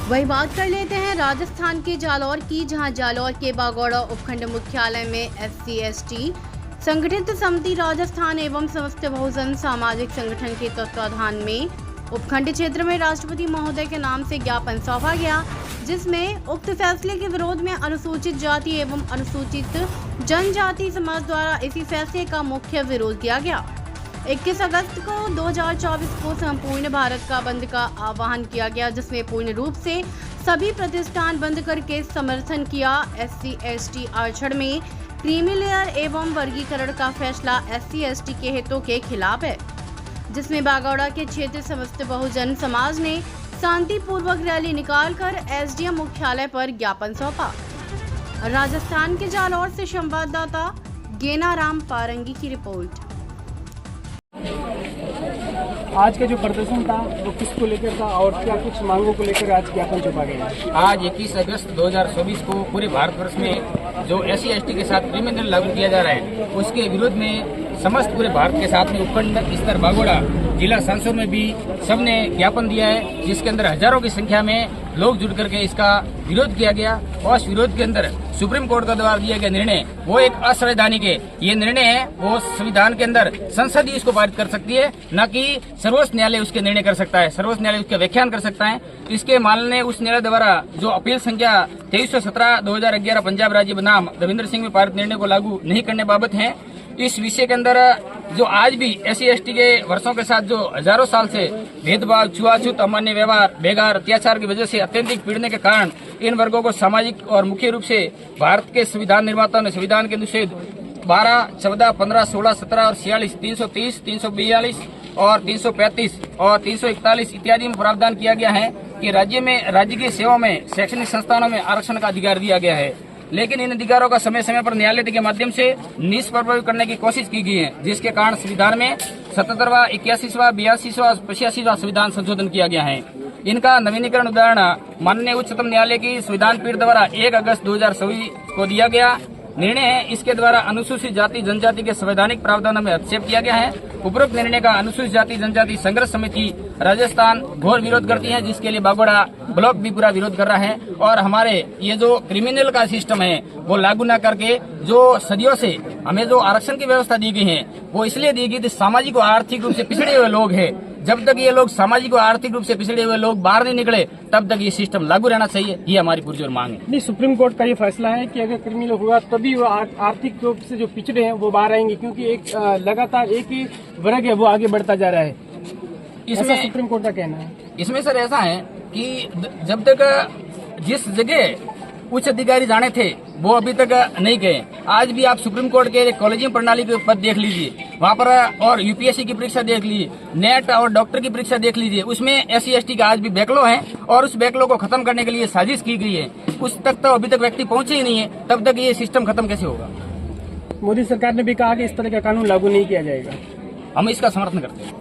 वही बात कर लेते हैं राजस्थान के जालौर की, जहां जालौर के बागौड़ा उपखंड मुख्यालय में SC/ST संगठित समिति राजस्थान एवं समस्त बहुजन सामाजिक संगठन के तत्वाधान में उपखंड क्षेत्र में राष्ट्रपति महोदय के नाम से ज्ञापन सौंपा गया, जिसमें उक्त फैसले के विरोध में अनुसूचित जाति एवं अनुसूचित जनजाति समाज द्वारा इसी फैसले का मुख्य विरोध किया गया। 21 अगस्त को 2024 को संपूर्ण भारत का बंद का आह्वान किया गया, जिसमें पूर्ण रूप से सभी प्रतिष्ठान बंद करके समर्थन किया। SC/ST आरक्षण में क्रीमी लेयर एवं वर्गीकरण का फैसला SC/ST के हितों के खिलाफ है, जिसमें बागौड़ा के क्षेत्र समस्त बहुजन समाज ने शांतिपूर्वक रैली निकालकर SDM मुख्यालय पर ज्ञापन सौंपा। राजस्थान के जालौर से संवाददाता गेनाराम पारंगी की रिपोर्ट। आज का जो प्रदर्शन था वो किसको लेकर था और क्या कुछ मांगों को लेकर आज ज्ञापन सौंपा गया? आज 21 अगस्त 2024 को पूरे भारतवर्ष में जो SC/ST के साथ क्रिमिनल लागू किया जा रहा है, उसके विरोध में समस्त पूरे भारत के साथ में उपखंड स्तर बागौड़ा जिला सांसद में भी सबने ज्ञापन दिया है, जिसके अंदर हजारों की संख्या में लोग जुड़ करके इसका विरोध किया गया। और इस विरोध के अंदर सुप्रीम कोर्ट का द्वारा दिया गया निर्णय वो एक असंवैधानिक है। ये निर्णय है वो संविधान के अंदर संसद ही इसको पारित कर सकती है, न कि सर्वोच्च न्यायालय उसके निर्णय कर सकता है, सर्वोच्च न्यायालय उसका व्याख्यान कर सकता है। इसके मानने उस न्यायालय द्वारा जो अपील संख्या 2317/2011 पंजाब राज्य बनाम रविंद्र सिंह में पारित निर्णय को लागू नहीं करने बाबत है। इस विषय के अंदर जो आज भी SC/ST के वर्षों के साथ जो हजारों साल से भेदभाव, छुआछूत, अमान्य व्यवहार, बेगार, अत्याचार की वजह से अत्यंतिक पीड़ने के कारण इन वर्गों को सामाजिक और मुख्य रूप से भारत के संविधान निर्माताओं ने संविधान के अनुच्छेद 12, 14, 15, 16, 17 और 46, 330, 342 और 335 और 341 इत्यादि में प्रावधान किया गया है कि राज्य की सेवा में शैक्षणिक संस्थानों में आरक्षण का अधिकार दिया गया है। लेकिन इन अधिकारों का समय समय पर न्यायालय के माध्यम से निष्प्रभावी करने की कोशिश की गई है, जिसके कारण संविधान में 77वां, 81वां, 82वां, 85वां संविधान संशोधन किया गया है। इनका नवीनीकरण उदाहरण माननीय उच्चतम न्यायालय की संविधान पीठ द्वारा 1 अगस्त 2024 को दिया गया निर्णय है। इसके द्वारा अनुसूचित जाति जनजाति के संवैधानिक प्रावधानों में हस्तक्षेप किया गया है। उपरोक्त निर्णय का अनुसूचित जाति जनजाति संघर्ष समिति राजस्थान घोर विरोध करती है, जिसके लिए बागौड़ा ब्लॉक भी पूरा विरोध कर रहा है। और हमारे ये जो क्रिमिनल का सिस्टम है वो लागू न करके जो सदियों से हमें जो आरक्षण की व्यवस्था दी गई है वो इसलिए दी गई थी, सामाजिक और आर्थिक रूप से पिछड़े हुए लोग हैं। जब तक ये लोग सामाजिक और आर्थिक रूप से पिछड़े हुए लोग बाहर नहीं निकले तब तक ये सिस्टम लागू रहना चाहिए, ये हमारी पुरजोर मांग है। नहीं, सुप्रीम कोर्ट का ये फैसला है कि अगर क्रिमिनल होगा तभी वो आर्थिक रूप से जो पिछड़े हैं वो बाहर आएंगे, क्योंकि एक लगातार एक ही वर्ग है वो आगे बढ़ता जा रहा है। इसमें सुप्रीम कोर्ट का कहना है। इसमें सर ऐसा है कि जब तक जिस जगह उच्च अधिकारी जाने थे वो अभी तक नहीं गए। आज भी आप सुप्रीम कोर्ट के कॉलेजियम प्रणाली के पद देख लीजिए, वहाँ पर और UPSC की परीक्षा देख लीजिए, नेट और डॉक्टर की परीक्षा देख लीजिए, उसमें SC/ST का आज भी बैकलॉग है और उस बैकलॉग को खत्म करने के लिए साजिश की गई है। उस तक तो अभी तक व्यक्ति पहुंचे ही नहीं है, तब तक ये सिस्टम खत्म कैसे होगा? मोदी सरकार ने भी कहा कि इस तरह का कानून लागू नहीं किया जाएगा। हम इसका समर्थन करते हैं।